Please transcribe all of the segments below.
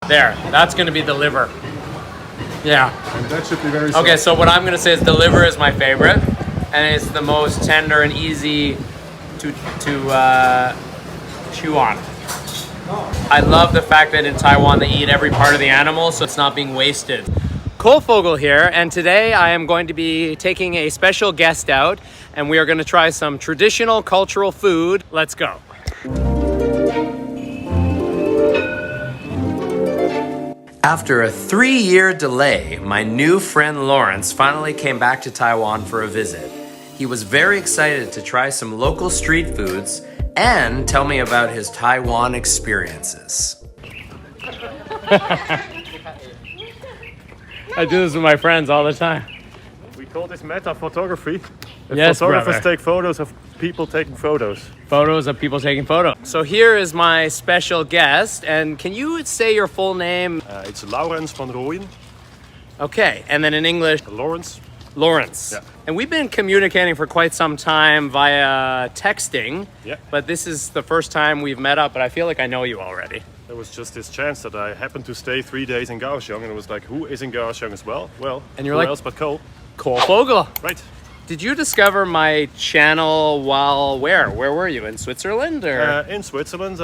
There, that's gonna be the liver. Yeah. And that should be very soft. Okay, so what I'm gonna say is the liver is my favorite, and it's the most tender and easy to chew on. I love the fact that in Taiwan they eat every part of the animal, so it's not being wasted. Cole Fogle here, and today I am going to be taking a special guest out, and we are going to try some traditional cultural food. Let's go. After a 3-year delay, my new friend Lawrence finally came back to Taiwan for a visit. He was very excited to try some local street foods and tell me about his Taiwan experiences. I do this with my friends all the time. We call this meta photography. Yes, photographers brother. take photos of people taking photos. Photos of people taking photos. So here is my special guest, and can you say your full name? It's Laurens van Rooyen. Okay, and then in English, Lawrence. Lawrence. Yeah. And we've been communicating for quite some time via texting, Yeah. but this is the first time we've met up, but I feel like I know you already. There was just this chance that I happened to stay 3 days in Kaohsiung, and it was like, who is in Kaohsiung as well? Well, And you're who like- else but Cole? Cole Fogle. Right. Did you discover my channel while where? Where were you? In Switzerland or? In Switzerland,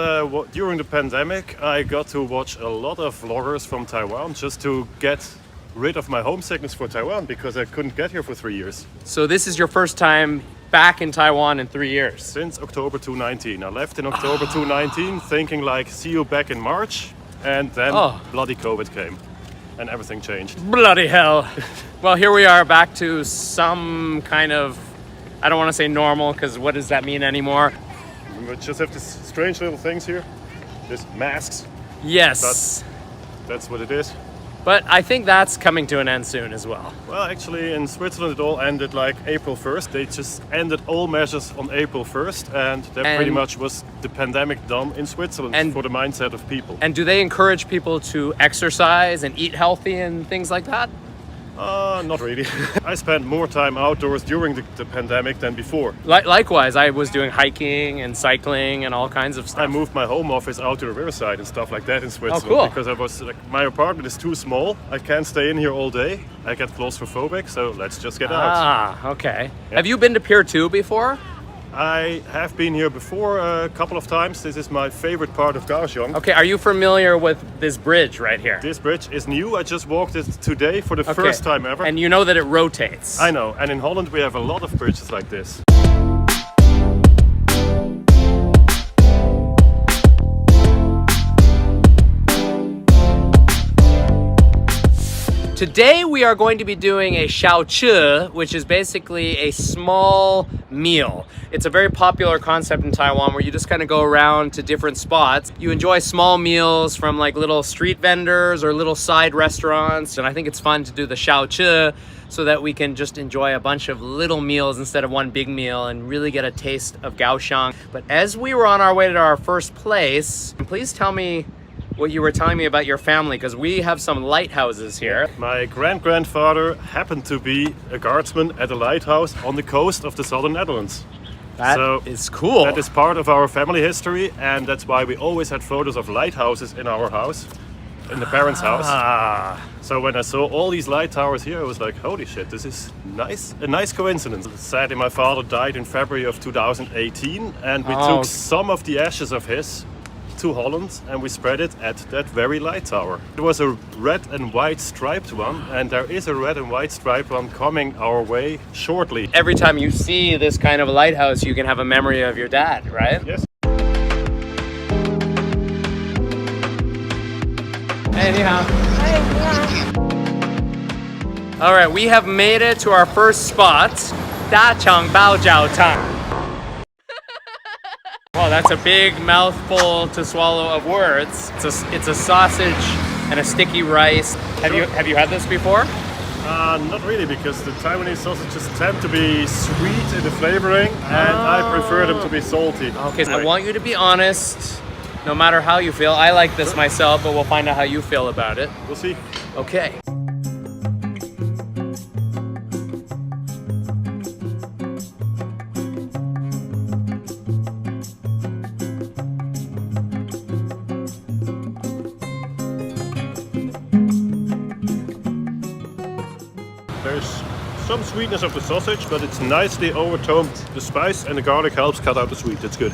during the pandemic, I got to watch a lot of vloggers from Taiwan just to get rid of my homesickness for Taiwan because I couldn't get here for 3 years. So this is your first time back in Taiwan in 3 years? Since October 2019. I left in October 2019 thinking like, see you back in March. And then bloody COVID came and everything changed. Bloody hell. Well, here we are back to some kind of, I don't want to say normal, because what does that mean anymore? We just have these strange little things here. These masks. Yes. That's what it is. But I think that's coming to an end soon as well. Well, actually, in Switzerland, it all ended like April 1st. They just ended all measures on April 1st, and that pretty much was the pandemic done in Switzerland for the mindset of people. And do they encourage people to exercise and eat healthy and things like that? Not really. I spent more time outdoors during the pandemic than before. Likewise, I was doing hiking and cycling and all kinds of stuff. I moved my home office out to the riverside and stuff like that in Switzerland. Oh, cool. Because I was like, my apartment is too small. I can't stay in here all day. I get claustrophobic, so let's just get out. Ah, okay. Yeah. Have you been to Pier 2 before? I have been here before a couple of times. This is my favorite part of Kaohsiung. Okay, are you familiar with this bridge right here? This bridge is new. I just walked it today for the first time ever. And you know that it rotates. I know. And in Holland we have a lot of bridges like this. Today we are going to be doing a xiaochi, which is basically a small meal. It's a very popular concept in Taiwan where you just kind of go around to different spots. You enjoy small meals from like little street vendors or little side restaurants. And I think it's fun to do the xiaochi so that we can just enjoy a bunch of little meals instead of one big meal and really get a taste of Kaohsiung. But as we were on our way to our first place, please tell me what you were telling me about your family, because we have some lighthouses here. My grandfather happened to be a guardsman at a lighthouse on the coast of the southern Netherlands. That is cool. That is part of our family history, and that's why we always had photos of lighthouses in our house, in the parents' house. So when I saw all these light towers here, I was like, holy shit, this is nice. A nice coincidence. Sadly, my father died in February of 2018, and we took some of the ashes of his to Holland and we spread it at that very light tower. It was a red and white striped one, and there is a red and white striped one coming our way shortly. Every time you see this kind of a lighthouse, you can have a memory of your dad, right? Yes. Hey, ni hao. All right, we have made it to our first spot, Dachang Bao Jiao Tang. Well, that's a big mouthful to swallow of words. It's a sausage and a sticky rice. Have you had this before? Not really, because the Taiwanese sausages tend to be sweet in the flavoring, and I prefer them to be salty. Okay, so I want you to be honest, no matter how you feel. I like this myself, but we'll find out how you feel about it. We'll see. Okay. There's some sweetness of the sausage, but it's nicely overtoned. The spice and the garlic helps cut out the sweet. It's good.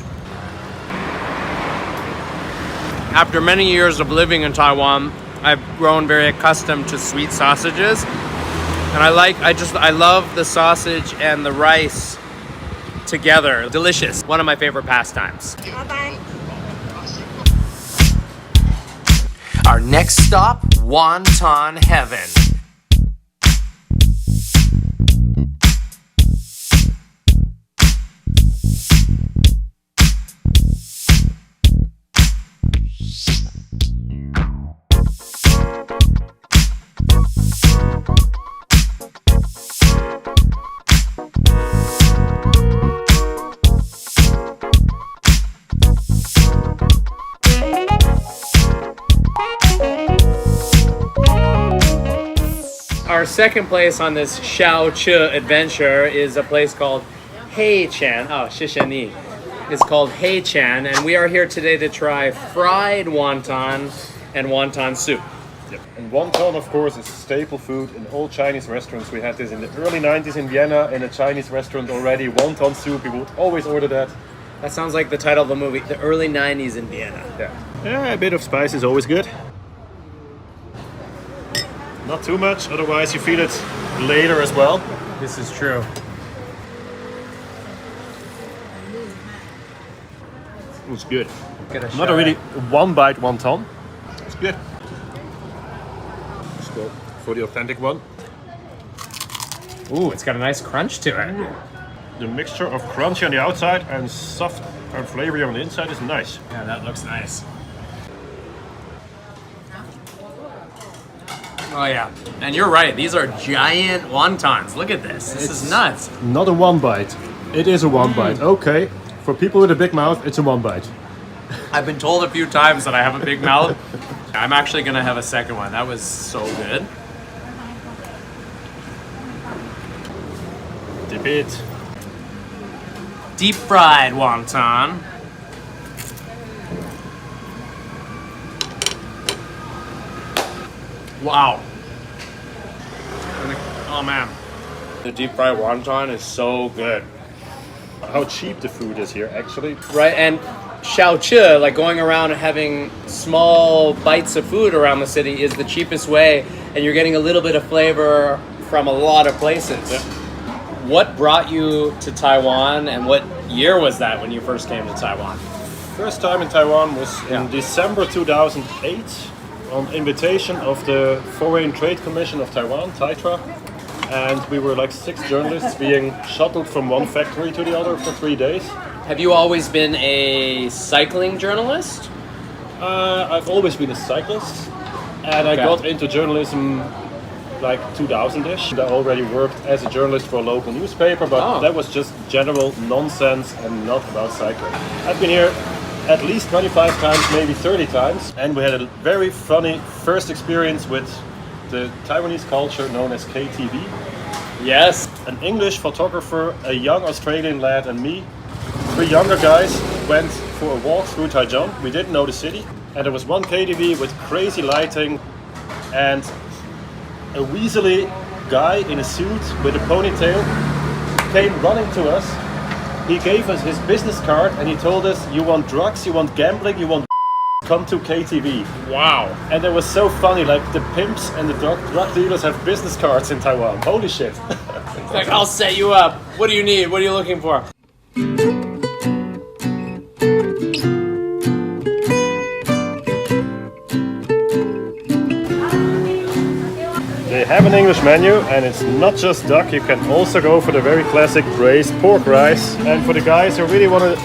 After many years of living in Taiwan, I've grown very accustomed to sweet sausages. And I love the sausage and the rice together. Delicious. One of my favorite pastimes. Bye-bye. Our next stop, Wonton Heaven. Our second place on this Xiaoche adventure is a place called Heichan. Oh, 谢谢你. It's called Heichan, and we are here today to try fried wonton and wonton soup. Yep. And wonton, of course, is staple food in all Chinese restaurants. We had this in the early 90s in Vienna in a Chinese restaurant already. Wonton soup, we would always order that. That sounds like the title of a movie, the early 90s in Vienna. Yeah, a bit of spice is always good. Not too much, otherwise you feel it later as well. This is true. It's good. Get a Not shot. a really one bite wonton. It's good. Let's go for the authentic one. Ooh, it's got a nice crunch to it. The mixture of crunchy on the outside and soft and flavory on the inside is nice. Yeah, that looks nice. Oh yeah, and you're right. These are giant wontons. Look at this. This is nuts. Not a one bite. It is a one bite. Okay. For people with a big mouth, it's a one bite. I've been told a few times that I have a big mouth. I'm actually gonna have a second one. That was so good. Dip it. Deep fried wonton. Wow. Oh man. The deep fried wonton is so good. How cheap the food is here, actually. Right, and Xiaoche, like going around and having small bites of food around the city, is the cheapest way, and you're getting a little bit of flavor from a lot of places. Yeah. What brought you to Taiwan, and what year was that when you first came to Taiwan? First time in Taiwan was Yeah. in December 2008 on invitation of the Foreign Trade Commission of Taiwan, TAITRA. And we were like 6 journalists being shuttled from one factory to the other for 3 days. Have you always been a cycling journalist? I've always been a cyclist, and I Okay. got into journalism like 2000-ish. I already worked as a journalist for a local newspaper, but Oh. that was just general nonsense and not about cycling. I've been here at least 25 times, maybe 30 times, and we had a very funny first experience with the Taiwanese culture known as KTV. Yes. An English photographer, a young Australian lad, and me, 3 younger guys, went for a walk through Taichung. We didn't know the city, and there was one KTV with crazy lighting, and a weaselly guy in a suit with a ponytail came running to us. He gave us his business card and he told us, "You want drugs, you want gambling, you want come to KTV." Wow. And it was so funny, like the pimps and the drug dealers have business cards in Taiwan. Holy shit. It's like, I'll set you up. What do you need? What are you looking for? They have an English menu, and it's not just duck. You can also go for the very classic braised pork rice. And for the guys who really want to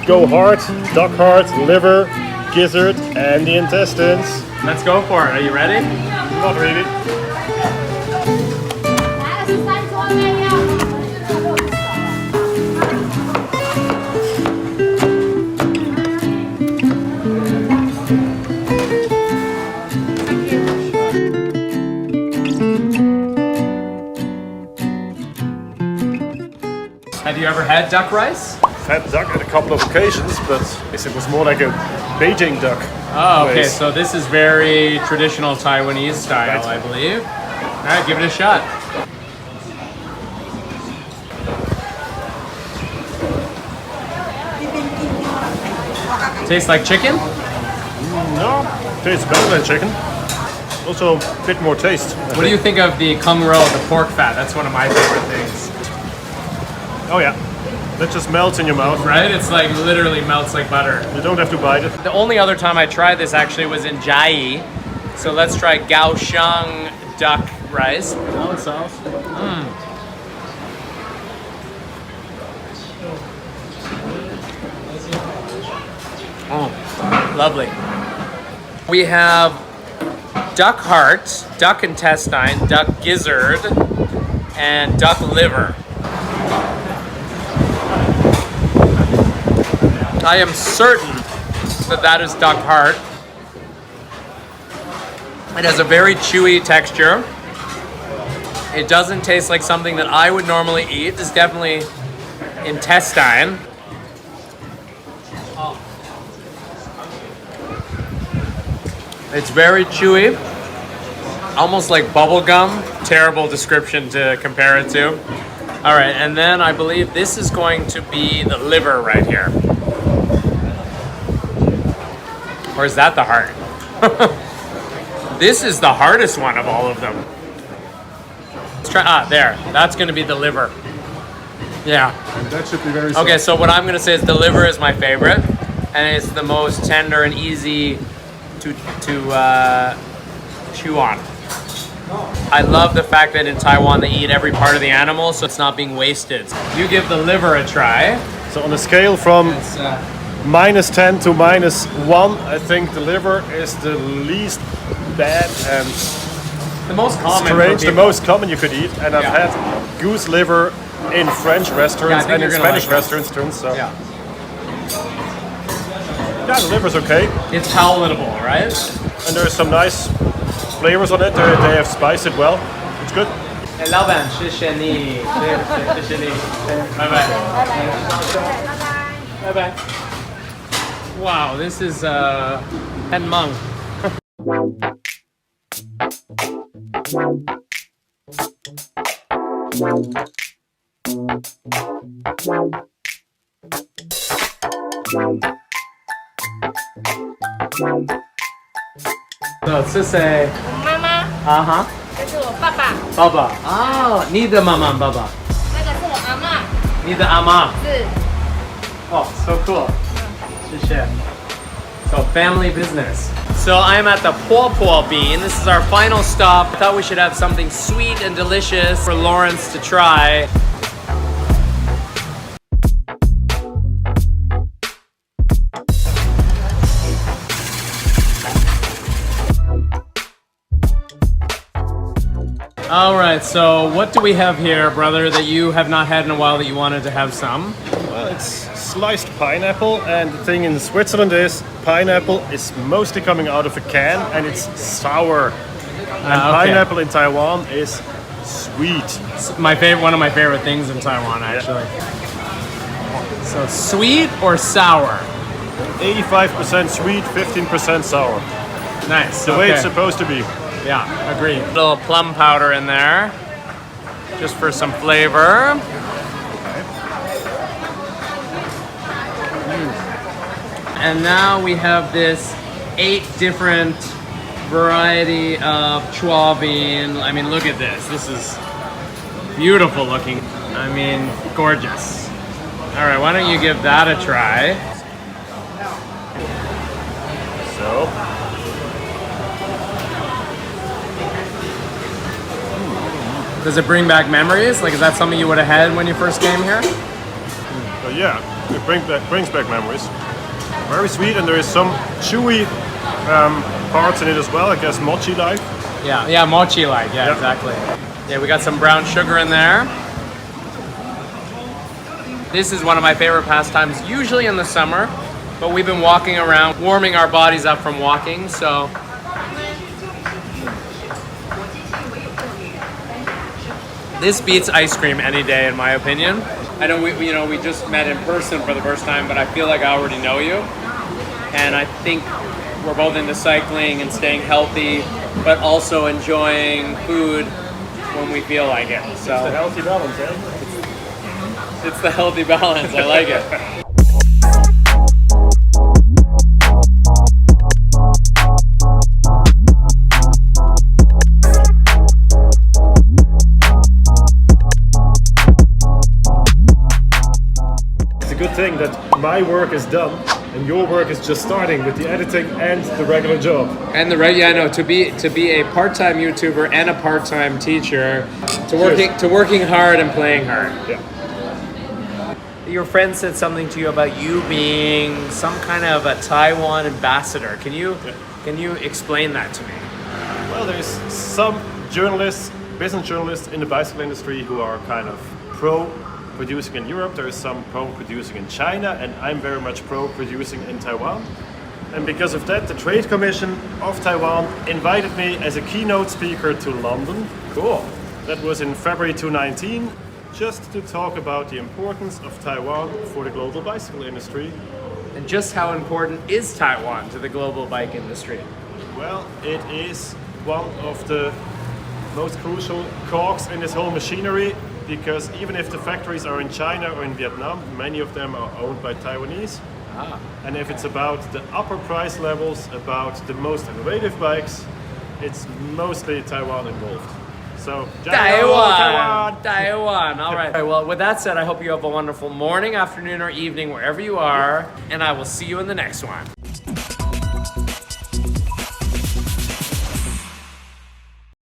go hard, duck heart, liver, gizzard, and the intestines. Let's go for it. Are you ready? Not really. Have you ever had duck rice? Had duck at a couple of occasions, but it was more like a Beijing duck. Oh, okay. place. So this is very traditional Taiwanese style, Right. I believe. All right, give it a shot. Tastes like chicken? No, tastes better than chicken. Also a bit more taste. What do you think of the kung ro, the pork fat? That's one of my favorite things. Oh yeah, that just melts in your mouth. Right? It's like literally melts like butter. You don't have to bite it. The only other time I tried this actually was in Jai. So let's try Kaohsiung duck rice. Now it sounds. Oh, lovely. We have duck heart, duck intestine, duck gizzard, and duck liver. I am certain that that is duck heart. It has a very chewy texture. It doesn't taste like something that I would normally eat. It's definitely intestine. It's very chewy, almost like bubble gum. Terrible description to compare it to. All right, and then I believe this is going to be the liver right here. Or is that the heart? This is the hardest one of all of them. Let's try, there, that's gonna be the liver. Yeah. And that should be very soft. Okay, so what I'm gonna say is the liver is my favorite, and it's the most tender and easy to chew on. I love the fact that in Taiwan they eat every part of the animal, so it's not being wasted. You give the liver a try. So on a scale from It's, -10 to -1, I think the liver is the least bad and the most common. strange, the most common you could eat. And I've Yeah. had goose liver in French restaurants think and in you're gonna Spanish like this. restaurants too. So Yeah. yeah, the liver's okay. It's palatable, right? And there's some nice flavors on it. They have spiced it well. It's good. Hey, 老板，谢谢你，谢谢你，拜拜，拜拜。Wow, this is Hen Mung. So, 这是我妈妈，啊哈，这是我爸爸，爸爸啊，你的妈妈，爸爸，那个是我阿嬷，你的阿妈。是 Oh, so cool. 谢谢. So family business. So I'm at the Po Po Bean. This is our final stop. I thought we should have something sweet and delicious for Lawrence to try. All right, so what do we have here, brother, that you have not had in a while that you wanted to have some? Well, it's sliced pineapple, and the thing in Switzerland is pineapple is mostly coming out of a can, and it's sour. And okay. pineapple in Taiwan is sweet. It's my favorite, one of my favorite things in Taiwan, actually. So sweet or sour? 85% sweet, 15% sour. Nice. The way it's okay. supposed to be. Yeah, agreed. A little plum powder in there, just for some flavor. And now we have this 8 different variety of chua bean. I mean, look at this. This is beautiful looking. I mean, gorgeous. All right, why don't you give that a try? So, Does it bring back memories? Like, is that something you would have had when you first came here? but yeah, it brings back memories. Very sweet, and there is some chewy parts in it as well. I guess mochi-like. Yeah, mochi-like. Yeah, Yep. exactly. Yeah, we got some brown sugar in there. This is one of my favorite pastimes, usually in the summer, but we've been walking around, warming our bodies up from walking, so. This beats ice cream any day, in my opinion. I know we just met in person for the first time, but I feel like I already know you. And I think we're both into cycling and staying healthy, but also enjoying food when we feel like it. It's a So healthy balance, eh? it's the healthy balance. I like it. thing that my work is done and your work is just starting with the editing and the regular job. And to be a part-time YouTuber and a part-time teacher, to working hard and playing hard. Yeah. Your friend said something to you about you being some kind of a Taiwan ambassador. Can you explain that to me? Well, there's some business journalists in the bicycle industry who are kind of pro-producing in Europe. There is some pro-producing in China, and I'm very much pro-producing in Taiwan. And because of that, the Trade Commission of Taiwan invited me as a keynote speaker to London. Cool. That was in February 2019, just to talk about the importance of Taiwan for the global bicycle industry. And just how important is Taiwan to the global bike industry? Well, it is one of the most crucial cogs in this whole machinery, because even if the factories are in China or in Vietnam, many of them are owned by Taiwanese. And if it's about the upper price levels, about the most innovative bikes, it's mostly Taiwan involved. So, Taiwan! All right. Well, with that said, I hope you have a wonderful morning, afternoon, or evening, wherever you are, and I will see you in the next one.